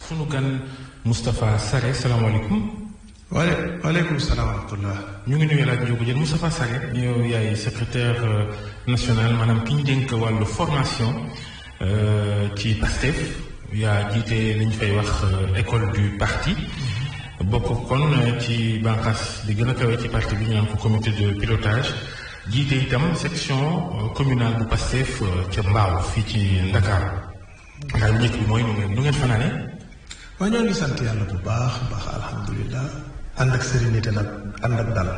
sunu gan Moustapha Sarré salaamaaleykum. waaleykum salaam wa rahmatullah. ñu ngi nuyu laaj Ndiogou Diène Moustapha Sarré yow yaay secrétaire national maanaam ki ñu dénk wàllu formation ci PASTEF yaa jiite li ñu fay wax école du parti bokk kon ci bànqaas di gën a kawe ci parti bi ñu naan ko comité de pilotage jiite itam section communale bu PASTEF ca Mbao fii ci Ndakaaru. ndax njëkk bi mooy nu ngeen fanaane. waaw ñoo ngi sant yàlla bu baax alhamdulilah ànd ak sérénité nag ànd ak dal.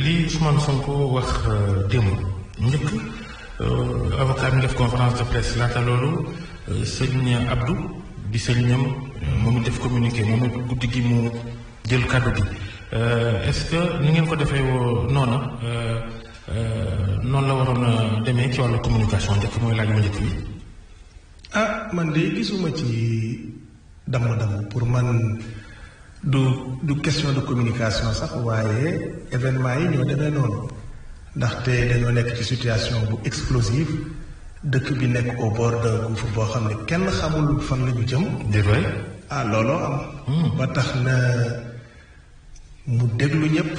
li Ousmane Sonko wax démb njëkk avocat bi def conférence de presse laata loolu sëñ Abdou di sëriñam moom it def communiqué moom it guddi gi mu jël kàddu gi est-ce que ni ngeen ko defee noonu la waroon a demee ci wàllu communication njëkk mooy laaj ma njëkk bi. man de gisuma ci damm-damm pour man du question de communication sax waaye événement yi ñoo demee noonu ndaxte dañoo nekk ci situation bu explosive dëkk bi nekk au bord d'un gouffre boo xam ne kenn xamul fan la ñu jëm. déedéet. looloo am. ba tax na mu déglu ñëpp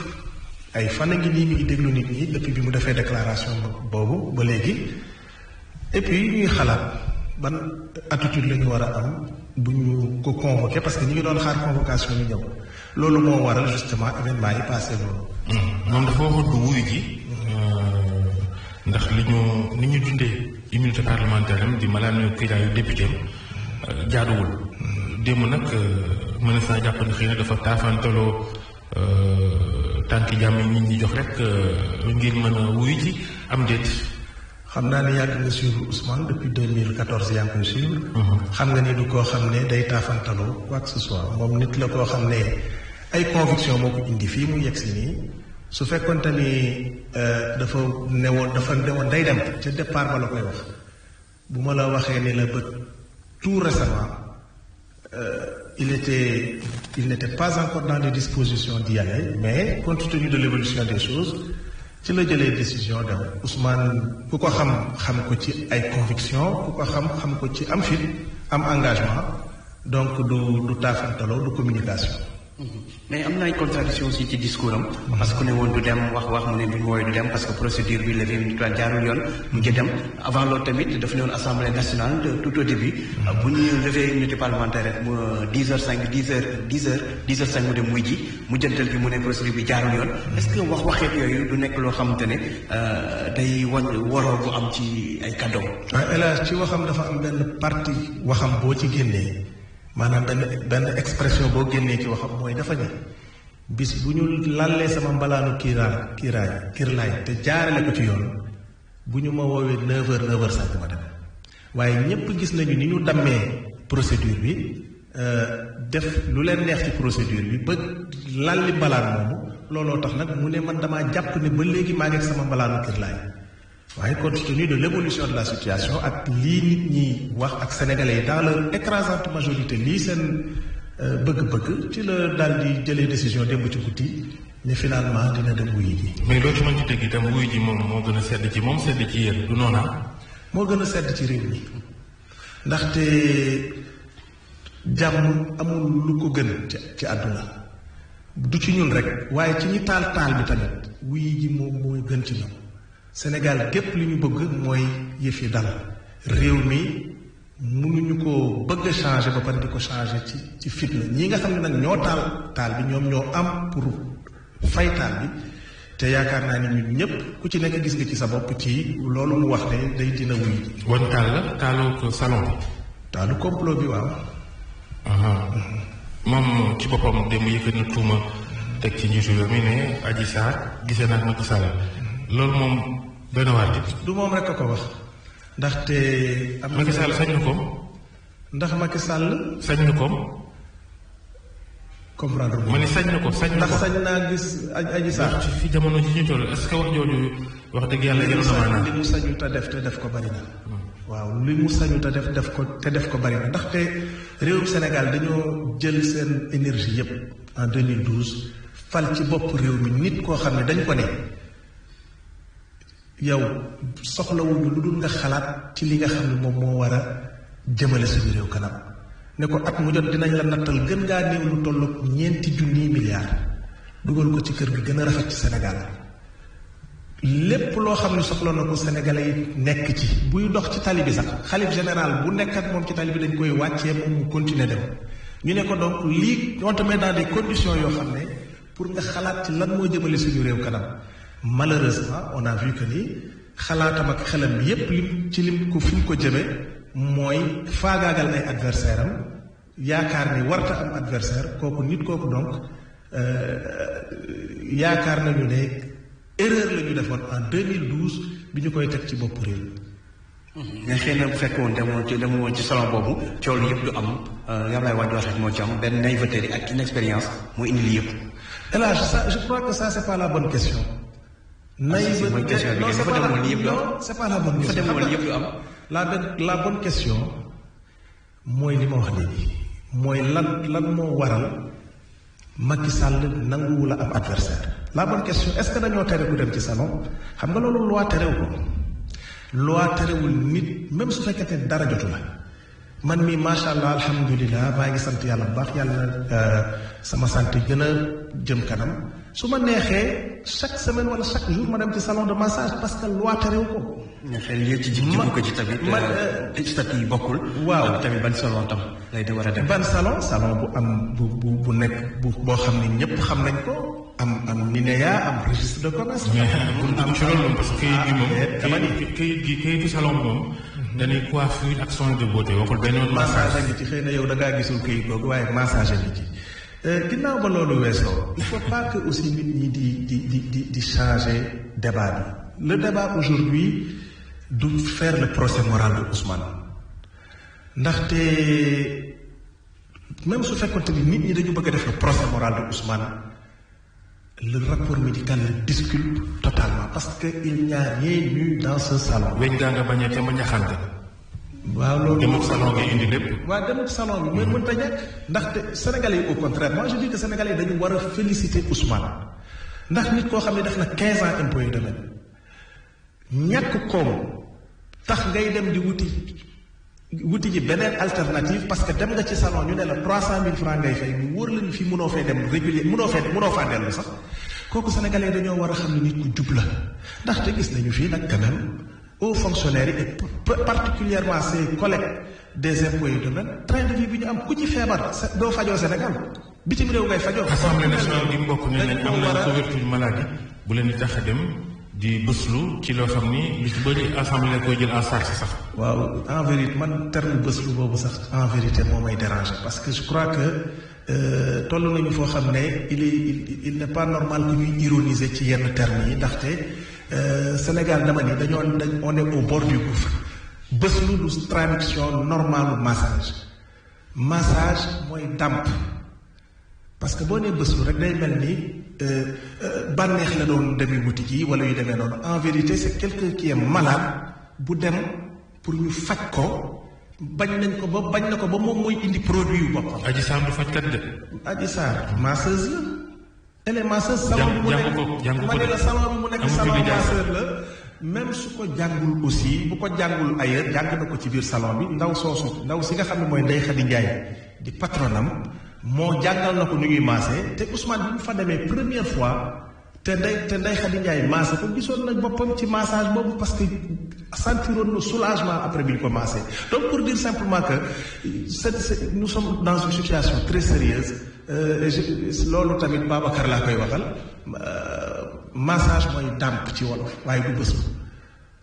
ay fan a ngi nii mi ngi déglu nit ñi depuis bi mu defee déclaration boobu ba léegi et puis ñuy xalaat. ban attitude la ñu war a am bu ñu ko convoqué parce que ñu ngi doon xaar convocation ñu ñëw loolu moo waral justement événement yi passé loolu. moom dafa waxoon du wuyu ji. ndax ni ñu dundee immunité parlementaire am di malaanu kiraayu député am jaaduwul. démb nag mën naa jàpp ne xëy na dafa taafantaloo tànki jàmm nit ñi jox rek ngir mën a wuyu ji am déet. xam naa ne yàgg nga suivre Ousmane depuis 2014 yaa ngi koy suivre. xam nga ni du koo xam ne day taafantaloo quoi que ce soit moom nit la koo xam ne ay conviction moo ko indi fii mu yegg si nii su fekkonte ni dafa newoon day dem ca départ ba la koy wax bu ma la waxee ni la ba tout récemment il n'était pas encore dans les dispositions d'y aller mais compte tenu de l'évolution des choses. ci la jëlee décision dem Ousmane ku ko xam ko ci ay conviction ku ko xam ko ci am fit am engagement donc du taafantaloo du communication. mais am na ay contradiction aussi ci discours am. parce que ne woon du dem wax mu ne bi mu woowee du dem parce que procédure bi levée mutuelle jaarul yoon mu ngi dem avant loolu tamit daf ne woon assemblée nationale tout au début bu ñuy levée unité parlementaire rek mu 10h05 mu dem muy ji mu jëntal bi mu ne procédure bi jaarul yoon est-ce que waxeet yooyu du nekk loo xamante ne day waroo bu am ci ay kàddoom. waaw El Hadj ci waxam dafa am benn partie waxam boo ci génnee. maanaam benn expression boo génnee ci waxam mooy dafa ne bis bu ñu lallee sama mbalaanu kiirlaay te jaarale ko ci yoon bu ñu ma woowee 9h ma dem waaye ñépp gis nañu ni ñu dammee procédure bi def lu leen neex ci procédure bi ba lalli mbalaan moomu looloo tax nag mu ne man damaa jàpp ne ba léegi maa ngi ak sama mbalaanu kiirlaay waaye compte tenu de l'évolution de la situation ak lii nit ñi wax ak sénégalais yi dans leur écrasante majorité lii seen bëgg-bëgg ci la daal di jëlee décision démb ci guddi ne finalement dina dem wuyu ji. mais loo ci mën ci dégg itam wuyu ji moom moo gën a sedd ci moom sedd ci yéen du noona moo gën a sedd ci réew mi ndaxte jàmm amul lu ko gën ci àdduna du ci ñun rek waaye ci ñi taal bi tamit wuyu ji moom mooy gën ci ñoom. Sénégal gépp li ñu bëgg mooy yëf yi dal réew mi mënuñu ko bëgg a changer ba pare di ko changer ci fitna ñi nga xam ne nag ñoo taal bi ñoom ñoo am pour fay taal bi te yaakaar naa ni ñun ñëpp ku ci nekk gis nga ci sa bopp ci loolu mu wax ne day dina wuy ji. wan taal la taalu ko salon bi. taalu complot bi waaw. moom ci boppam démb yëkkati na tuuma teg ci njiitu réew mi ne Adji Sarr gisee naa Macky Sall loolu moom. benn waat du moom rek a ko wax ndaxte. am na Macky Sall sañ na ko. ndax Macky Sall. sañ na ko. comprendre ma ni sañ na ko ndax sañ naa gis Adji Sarr. fi jamono ji ñu toll est-ce que wax jooju wax dëgg yàlla yëngu na maanaam li mu sañu te def ko bari na. waaw li mu sañu te def ko bari na ndaxte réewum Sénégal dañoo jël seen énergie yépp en 2012 fal ci bopp réew mi nit koo xam ne dañ ko ne. yow soxlawuñu lu dul nga xalaat ci li nga xam ne moom moo war a jëmale suñu réew kanam ne ko at mu jot dinañ la nattal gën ngaa néew lu tollu 4 milliards dugal ko ci kër gi gën a rafet ci Sénégal lépp loo xam ne soxla na ko Sénégalais yi nekk ci buy dox ci tali bi sax xalif général bu nekk ak moom ci tali bi dañ koy wàccee moom mu continuer dem ñu ne ko donc lii on te met dans des conditions yoo xam ne pour nga xalaat ci lan moo jëmale suñu réew kanam malheureusement on a vu que ni xalaatam ak xelam yépp lim ko fi mu ko jëme mooy faagaagal ay adversaire am yaakaar ni warta am adversaire kooku nit kooku donc yaakaar nañu ne erreur la ñu defoon en 2012 bi ñu koy teg ci bopp réew. mais xëy na bu fekkoon demoo woon ci salon boobu coow lu yëpp du am Abdoulaye Wade wax rek moo ci am benn naïveté ak inexpérience moo indi li yëpp. Et là, je crois que ça c'est pas la bonne question. Naïveté, non, c'est pas la bonne question. La bonne question mooy li ma wax léegi mooy lan moo waral Macky Sall nanguwul a am adversaire. La bonne question est-ce que dañoo tere ku dem ci salon xam nga loolu loi terew ko loi terewul nit même su fekkee dara jotu la man mi macha allah alhamdulilah maa ngi sant yàlla bu baax yàlla sama santé gën a jëm kanam su ma neexee chaque semaine wala chaque jour ma dem ci salon de massage parce que loi terew ko. nga xëy na ci jiwu ko ci tamit. statut yi bokkul. waaw tamit ban salon tam lay di war a dem. ban salon bu am bu nekk boo xam ne ñëpp xam nañ ko am NINEA am registre de commerce. am ci loolu parce que kayit gi kayitu salon bi moom. dañuy coiffure ak soin de beauté waxul benn yoon massage a ngi ci xëy na yow da ngaa gisul kayit googu waaye massage a ngi ci. ginnaaw ba loolu weesoo il faut pas que aussi nit ñi di changer débat bi le débat aujourd'hui du faire le procès moral de Ousmane ndaxte même su fekkoonte ni nit ñi dañu bëgg a def le procès moral de Ousmane le rapport médical le disculpe totalement parce que il n'y a rien eu dans ce salon. weñ gaa nga bañee te ma ñaxante. waaw loolu demuk salon ngay indi lépp. waaw demuk salon bi mooy mënta ñàkk ndaxte Sénégalais yi au contraire moi je dis que Sénégalais yi dañu war a féliciter Ousmane ndax nit koo xam ne def na 15 ans impôts et domaines ñàkk koom tax ngay dem di wuti ji beneen alternative parce que dem nga ci salon ñu ne la 300 000 francs ngay fay mu wóor la ni fii mënoo fay dem régulier mënoo faa dellu sax kooku Sénégalais yi dañoo war a xam ne nit ku jub la ndaxte gis nañu fii nag quand même aux fonctionnaires yi et particulièrement ces collègues des impôts et domaines train de vie bi ñu am ku ci feebar doo fajoo Sénégal bitim réew ngay fajoo. Assemblée nationale gi mbokk ne nañ am na couverture maladie bu leen di tax a dem di bëslu ci loo xam ni lu ci bëri assemblée koy jël en charge sax. waaw en vérité man terme bëslu boobu sax en vérité moo may déranger parce que je crois que toll nañu foo xam ne il n'est pas normal que ñuy ironiser ci yenn termes yi ndaxte. Sénégal dama ni on est au bord du gouffre bëslu du traduction normale massage mooy dàmp parce que boo nee bëslu rek day mel ni bànneex la doon demi wuti ji wala yu demee noonu en vérité c'est quelqu'un qui est malade bu dem pour ñu faj ko bañ na ko ba moom mooy indi produit yu boppam. Adji Sarr du fajkat de. Adji Sarr masseuse la. elle est masseuse salon bi mu nekk salon masseur la même su ko jàngul aussi bu ko jàngul ailleurs jàng na ko ci biir salon bi ndaw si nga xam ne mooy Ndeye Khady Ndiaye di patronam moo jàngal na ko nu ñuy massé te Ousmane bi mu fa demee première fois te Ndeye Khady Ndiaye massé ko gisoon nañ boppam ci massage boobu parce que sentiroon na soulagement après bi ñu ko massé donc pour dire simplement que nous sommes dans une situation très sérieuse loolu tamit Babacar laa koy waxal massage mooy dàmp ci wolof waaye du bës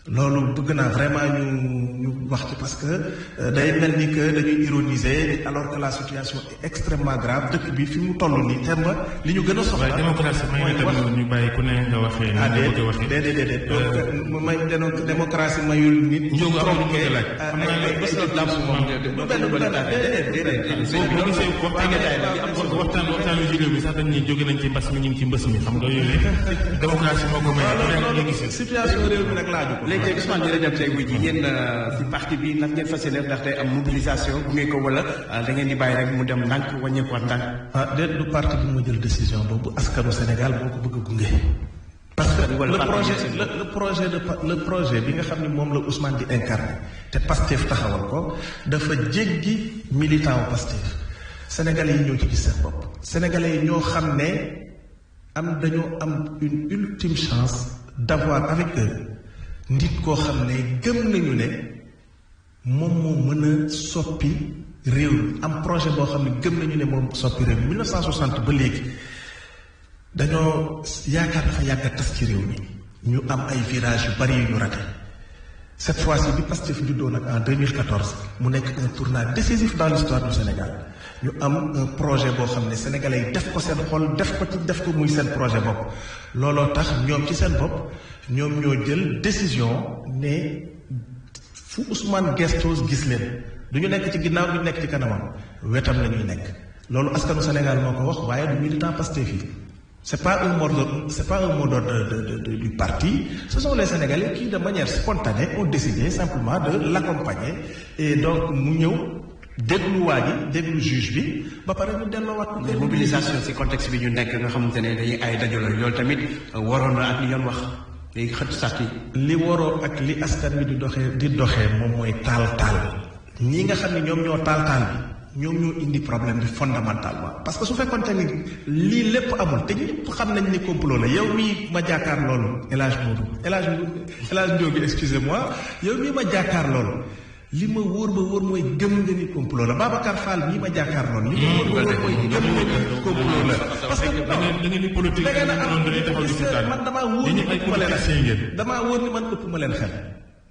loolu bëgg naa vraiment ñu wax ci parce que day mel ni que dañuy ironiser alors que la situation est extrêmement grave dëkk bi fi mu toll nii temb li ñu gën a soxla. waaye démocratie may na tamit ñu bàyyi ku ne nga waxee. ni nga bëgg a waxee déedéet may démocratie mayul nit. ñu am lu bëgg a laaj. xam naa ne bés la dàmp moom waxtaan wi ci réew mi sax dañ ne jóge nañ ci mbas mi ñu ngi ci mbës mi xam nga yooyu démocratie moo ko may. situation réew mi nag laaju ko. léegi Ousmane ñu dem tey wuy ji yéen ci parti bi nag ngeen fas yéene ndax day am mobilisation bu ngeen ko wala da ngeen di bàyyi rek mu dem ndànk wàññeekuwaat ndànk. déet du parti bi moo jël décision boobu askanu Sénégal moo ko bëgg a gunge parce que le projet bi nga xam ne moom la Ousmane di incarné te Pastef taxawal ko dafa jéggi militant wu Pastef sénégalais yi ñoo ci gis seen bopp. sénégalais yi ñoo xam ne dañoo am une ultime chance d'avoir avec eux nit koo xam ne gëm nañu ne moom moo mën a soppi réew mi am projet boo xam ne gëm nañu ne moom soppi réew mi 1960 ba léegi dañoo yaakaar dafa yàgg a tas ci réew mi ñu am ay virage yu bari yu ñu raté cette fois-ci bi Pastef juddoo nag en 2014 mu nekk un tournant décisif dans l'histoire du Sénégal ñu am un projet boo xam ne sénégalais yi def ko seen xol def ko muy seen projet bopp looloo tax ñoom ci seen bopp ñoom ñoo jël décision ne fu Ousmane gestos gis leen du ñu nekk ci ginnaaw du ñu nekk ci kanamam wetam la ñuy nekk loolu askanu Sénégal moo ko wax waaye du militant Pastef yi c'est pas un mot d'ordre du parti. Ce sont les Sénégalais qui de manière spontanée ont décidé simplement de l'accompagner et donc mu ñëw déglu waa ji déglu juge bi ba pare ñu delloowaat. mais mobilisation ci contexte bi ñu nekk nga xamante ne dañuy ay dajaloo loolu tamit waroon na ak li yoon wax léegi xët sax yi. li waroo ak li askan wi di doxee moom mooy taal ñi nga xam ne ñoom ñoo taal bi. ñoom ñoo indi problème bi fondamentalement parce que su fekkoon ni lii lépp amul te ñëpp xam nañ ni complot la yow mii ma jàkkaar loolu El Hadj Ndiogu excusez-moi yow mii ma jàkkaar loolu li ma wóor ba wóor mooy gëm nga ni complot la Babacar Fall mii ma jàkkaar loolu li ma wóor ba wóor mooy gëm nga ni complot la parce que da ngeen di politique da ngeen a am man damaa wóor ni ëpp ma leen xel damaa wóor ni man ëpp ma leen xel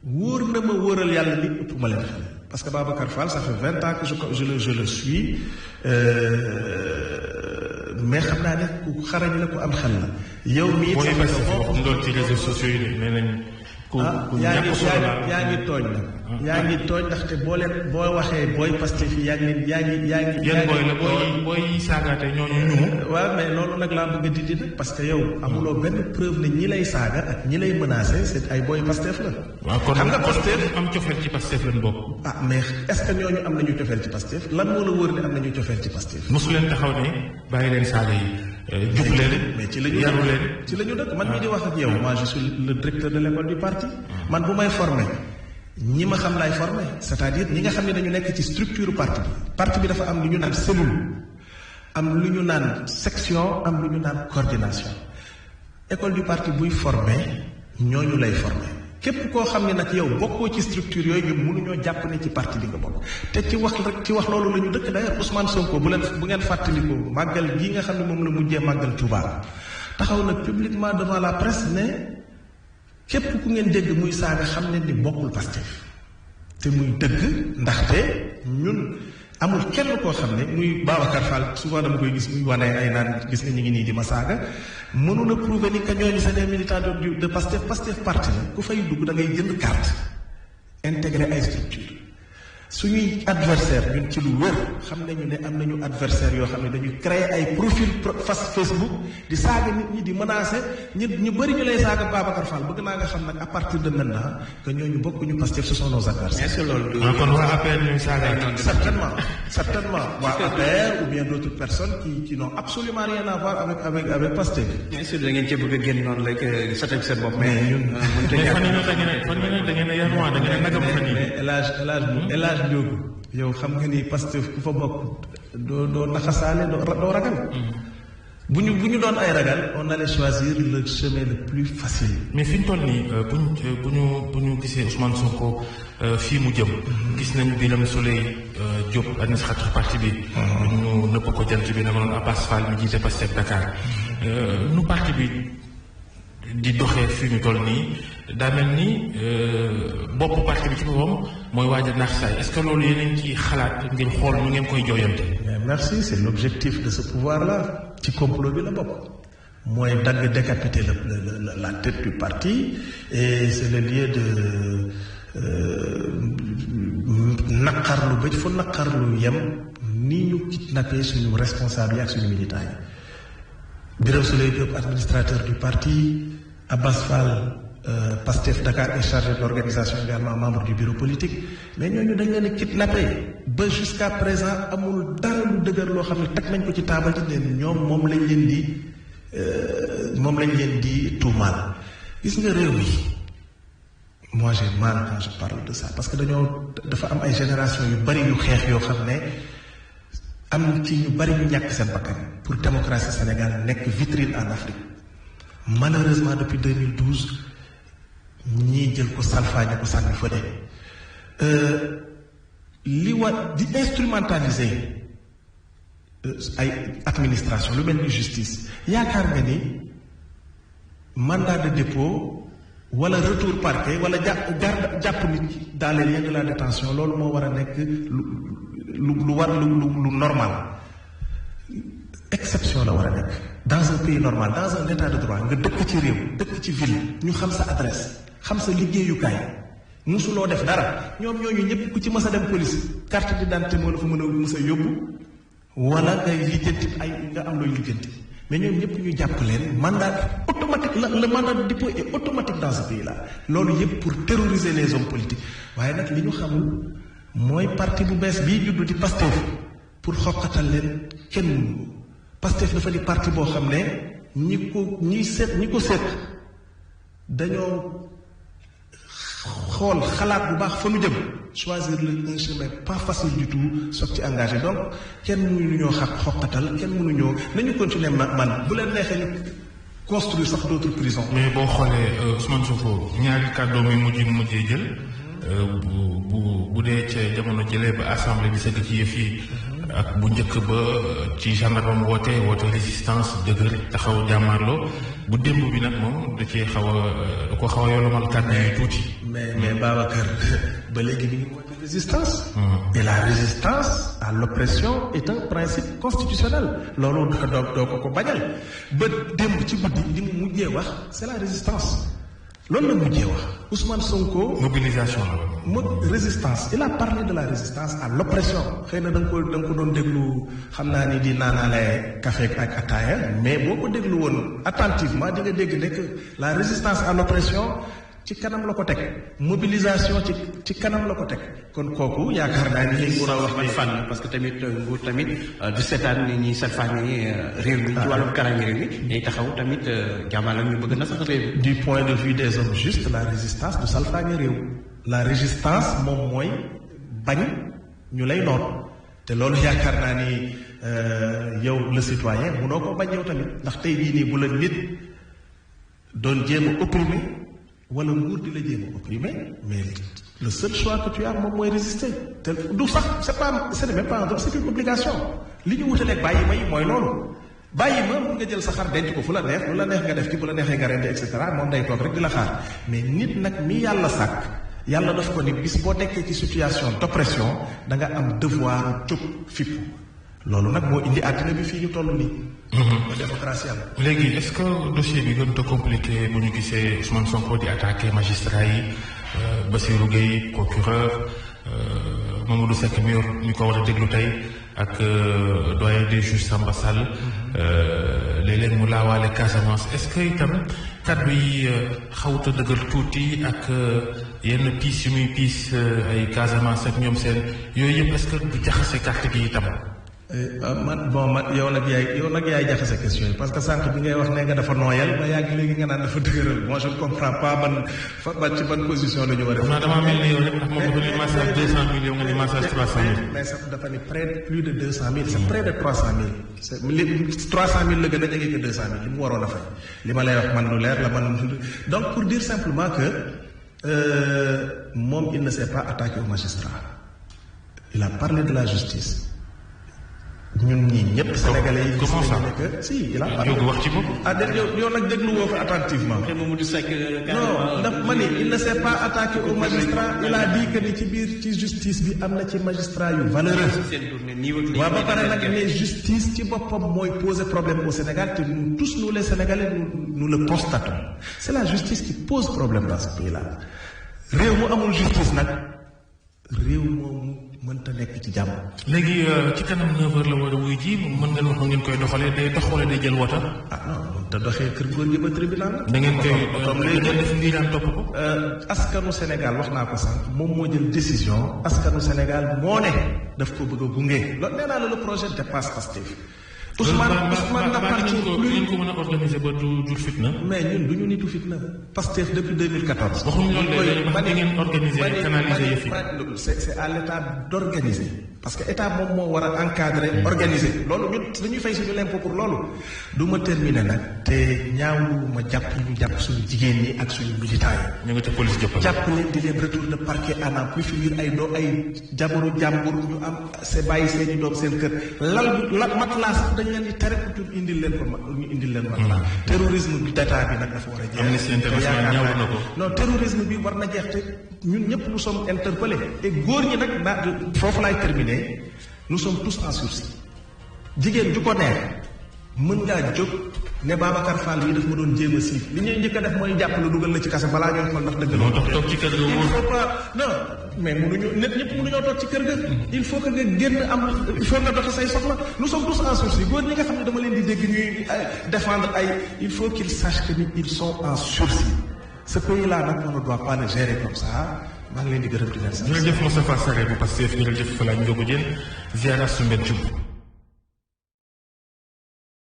wóor na ma wóoral yàlla ni ëpp ma leen xel parce que Babacar Fall ça fait 20 ans que je le suis mais xam naa ne ku xarañ la ku am xel la. yow mii boo ci réseaux sociaux yi nee nañ. yaa ngi tooñ nag. yaa ngi tooñ ndaxte boo waxee booy Pastef fi yaa ngi. yan booy la booy yi saagaate ñooñu ñu. waaw mais loolu nag laa bëgg a dindi nag parce que yow amuloo benn preuve ne ñi lay saaga ak ñi lay menacé c'est ay booy Pastef la. waaw kon xam nga Pastef am cofeel ci Pastef lañ bokk. ah mais est-ce que ñooñu am nañu cofeel ci Pastef lan moo la wóor ne am nañu cofeel ci Pastef. mosu leen taxaw ne bàyyi leen saaga yi. jub leen mais ci la ñu yaru leen ci la ñu dëkk man mii di wax ak yow moi je suis le directeur de l'école du parti man bu may formé ñi ma xam laay formé c'est-à-dire ñi nga xam ne dañu nekk ci structure parti bi dafa am lu ñu naan cellule am lu ñu naan section am lu ñu naan coordination école du parti buy formé ñooñu lay formé képp koo xam ne nag yow bokkoo ci structure yooyu ñu mënuñoo jàpp ne ci parti bi nga bokk te ci wax loolu la ñu dëkk d'ailleurs Ousmane Sonko bu ngeen fàttaliku màggal gii nga xam ne moom la mujjee màggal Touba taxaw na publiquement devant la presse ne képp ku ngeen dégg muy saaga xam ne ni bokkul Pastef te muy dëgg ndaxte ñun amul kenn koo xam ne muy Babacar Fall souvent dama koy gis muy wane ay naan gis nga ñu ngi nii di ma saaga mënu na prouver ni que ñooñu c'est des militants de Pastef parti la ku fay dugg da ngay jënd carte intégrer ay structure suñuy adversaire ñun ci lu wér xam nañu ne am nañu adversaire yoo xam ne dañuy créer ay profil Facebook di saaga nit ñi di menacer ñu bëri ñu lay saaga Babacar Fall bëgg naa nga xam nag à partir de maintenant que ñooñu bokkuñu Pastef ce sont nos adversaires. est-ce que loolu kon waa APR ñuy saaga certainement waa APR ou bien d'autres personnes qui n'ont absolument rien à voir avec Pastef. bien sûr da ngeen cee bëgg a génn noonu rek satal seen bopp. mais ñun fan Ndiogu yow xam nga ni Pastef ku fa bokk doo naxasaale doo ragal. bu ñu doon ay ragal on allait choisir le chemin le plus facile. mais fi ñu toll nii bu ñu gisee Ousmane Sonko fii mu jëm. gis nañu Birame Souleye Diop administrateur parti bi. ñu nëpp ko jant bi naka noonu Abass Fall mi jiite Pastef Dakar. nu parti bi di doxee fii ñu toll nii daa mel ni bopp parti bi ci boppam mooy waaj a naax saay est-ce que loolu yeneen ci xalaat ngir xool nu ngeen koy jooyante. merci c'est l'objectif de ce pouvoir-là ci complot bi la bokk mooy dagg décapiter la tête du parti et c'est le lieu de naqarlu ba fa naqarlu yem ni ñu kidnappé suñu responsable yi ak suñu militants yi. Birame Souleye Diop administrateur du parti Abass Fall Pastef Dakar est chargé de l'organisation également membre du bureau politique mais ñooñu dañ leen a kidnappé ba jusqu'à présent amul dara lu dëgër loo xam ne teg nañ ko ci taabal ci leen ñoom moom lañ leen di moom lañ leen di tuumaal gis nga réew mi moi j'ai mal quand je parle de ça parce que dafa am ay génération yu bari yu xeex yoo xam ne am ci ñu bari ñu ñàkk seen bakkan pour démocratie Sénégal nekk vitrine en Afrique malheureusement depuis 2012 ñii jël ko salfaañe ko sànni fële li war di instrumentaliser ay administration lu mel ni justice yaakaar nga ni mandat de dépôt wala retour parquet wala jàpp nit dans les liens de la détention loolu moo war a nekk lu normal exception la war a nekk dans un pays normal dans un état de droit nga dëkk ci réew dëkk ci ville ñu xam sa adresse xam sa liggéeyukaay musuloo def dara ñoom ñooñu ñëpp ku ci mës a dem police carte d'identité moo la fa mës a yóbbu wala ngay lijjanti ay nga am looy lijjanti mais ñoom ñëpp ñu jàpp leen mandat automatique le mandat de dépôt est automatique dans ce pays là loolu yëpp pour terroriser les hommes politiques waaye nag li ñu xamul mooy parti bu bees bii juddu di Pastef pour xoqatal leen kenn mënu Pastef dafa di parti boo xam ne ñi ko seet dañoo xool xalaat bu baax fa nu jëm choisir un chemin pas facile du tout soog ci engagé donc kenn mënu ñoo xoqatal kenn mënu ñoo nañu continuer man bu leen neexee ñu construire sax d'autres prisons. mais boo xoolee Ousmane Sonko ñaari kàddoom yi mujjee jël bu dee ca jamono jëlee ba assemblée bi sëgg ci yëf yi ak bu njëkk ba ci gendarme woote résistance dëgër taxaw jàmmaarloo bu démb bi nag moom da cee da ko xaw a yolomal kàddu yi tuuti. mais Babacar ba léegi bi ñu woote résistance. et la résistance à l'oppression est un principe constitutionnel loolu doo ko bañal ba démb ci guddi li mu mujjee wax c'est la résistance. loolu la mujjee wax Ousmane Sonko. mobilisation la. résistance il a parlé de la résistance à l'oppression xëy na da nga ko doon déglu xam naa ni di naanaale café ak ataaya mais boo ko déglu woon attentivement di nga dégg ne que la résistance à l'oppression ci kanam la ko teg mobilisation ci kanam la ko teg kon kooku yaakaar naa ni nguur a wax ban fànn parce que tamit nguur tamit du seetaan ni ñuy salfaañi réew mi ci wàllum karange réew mi day taxaw tamit jàmmalam ñu bëgg na sax réew mi du point de vue des hommes justes la résistance du salfaañi réew la résistance moom mooy bañ ñu lay noot te loolu yaakaar naa ni yow le citoyen munoo ko bañ yow tamit ndax tey jii nii bu la nit doon jéem a opprimer wala nguur di la jéem a opprimer mais le seul choix que tu as moom mooy résister te du sax c'est même pas un droit c'est une obligation li ñu wutaleeg bàyyi ma yi mooy loolu bàyyi ma mun nga jël sa xar denc ko fu la neex lu la neex nga def ci bu la neexee nga rendi et cetera moom day toog rek di la xaar mais nit nag mi yàlla sàkk yàlla daf ko ni bis boo nekkee ci situation d'oppression da nga am devoir jóg fippu loolu nag moo indi àddina bi fii ñu toll nii. ba démocratie am. léegi est-ce que dossier bi gën a compliqué bu ñu gisee Ousmane Sonko di attaqué magistrat yi Bassirou Gueye procureur Mamadou Seck mi ñu ko war a déglu tey ak doyen des juges Samba Sall. léeg-léeg mu laawaale Casamance est-ce que itam kàddu yi xawut a dëgër tuuti ak yenn piis yu muy piis ay Casamance ak ñoom seen yooyu yëpp est-ce que du jaxase carte gi itam. yow nag yaay jaxase question yi parce que sànq bi ngay wax ne nga dafa nooyal ba yàgg léegi nga naan dafa dëgëral moi je ne comprends pas ci ban position la ñu war a. non damaa mel ni yow rek ndax moom dafa ni massage 200 000 yow nga ni massage 300 000. mais sax dafa ni plus de 200 000 c'est près de 300 000. c'est 300 000 la gën a jege que 200 000 li mu waroon a fay li ma lay wax man lu leer la man donc pour dire simplement que moom il ne s'est pas attaqué au magistrat il a parlé de la justice. ñun ñii ñëpp sénégalais yi. comment ça si il a parlé. wax ci bopp. yow nag déglu woo ko attentivement. non ndax ma ni il ne s'est pas attaqué au magistrat il a dit que ni ci biir ci justice bi am na ci magistrat yu valeureux. waaw ba pare nag ne justice ci boppam mooy poser problème au Sénégal te nous tous nous les Sénégalais nous le constatons c'est la justice qui pose problème dans ce pays là réew mu amul justice nag réew moomu mënta nekk ci jàmm. léegi ci kanam 9h la war a wuy ji mën ngeen wax ngeen koy doxalee day dox wala day jël wota. non te doxee kër góor gi ba tribunal. da ngeen koy da def ngir daan topp ko. askanu Sénégal wax naa ko sànq moom moo jël décision askanu Sénégal moo ne daf ko bëgg a gunge loolu nee naa la le projet dépasse Pastef Ousmane na parti ngeen ko mën a organiser ba du fitna. mais ñun du ñu nitu fitna. Pastef depuis 2014. waxuñu loolu de ba ngeen organiser canaliser yëf yi. c'est à l'état d'organiser. parce que état moom moo war a encadrer organiser loolu ñun dañuy fay suñu lempo pour loolu. du ma terminer nag te ñaawlu ma jàpp ñu jàpp suñu jigéen ñi ak suñu militants yi. ñu nga ca police jàpp leen di leen retour de parquet à n'en plus finir ay jabaru jàmbur ñu am c'est bàyyi seeni doom seen kër lal matelas sax dañu leen di tere pour ñu indil leen matelas. terrorisme bi d'état bi nag dafa war a jeex. Amnesty International ñaawlu na ko. non terrorisme bi war na jeex te ñun ñëpp nous sommes interpellés te góor ñi nag foofu laay terminer nous sommes tous en sursis. jigéen ju ko neex mën ngaa jóg ne Babacar Fall yi daf ma doon jéem a siif li ñuy njëkk a def mooy jàpp la dugal la ci kase balaa ñooy xool ndax dëgg la. moo tax toog ci kër ga il faut pas non mais ñëpp mënuñoo toog ci kër ga. il faut que nga génn il faut nga doxi say soxla nous sommes tous en sursis góor ñi nga xam ne dama leen di dégg ñuy défendre il faut qu'ils sachent que ils sont en sursis. ce pays là nag on ne doit pas le gérer comme ça. maa ngi leen di gërëm di leen sant. jërëjëf Moustapha Sarré bu Pastef jërëjëf Falaye Ndiogou Diène ziara Soumbène Thioub.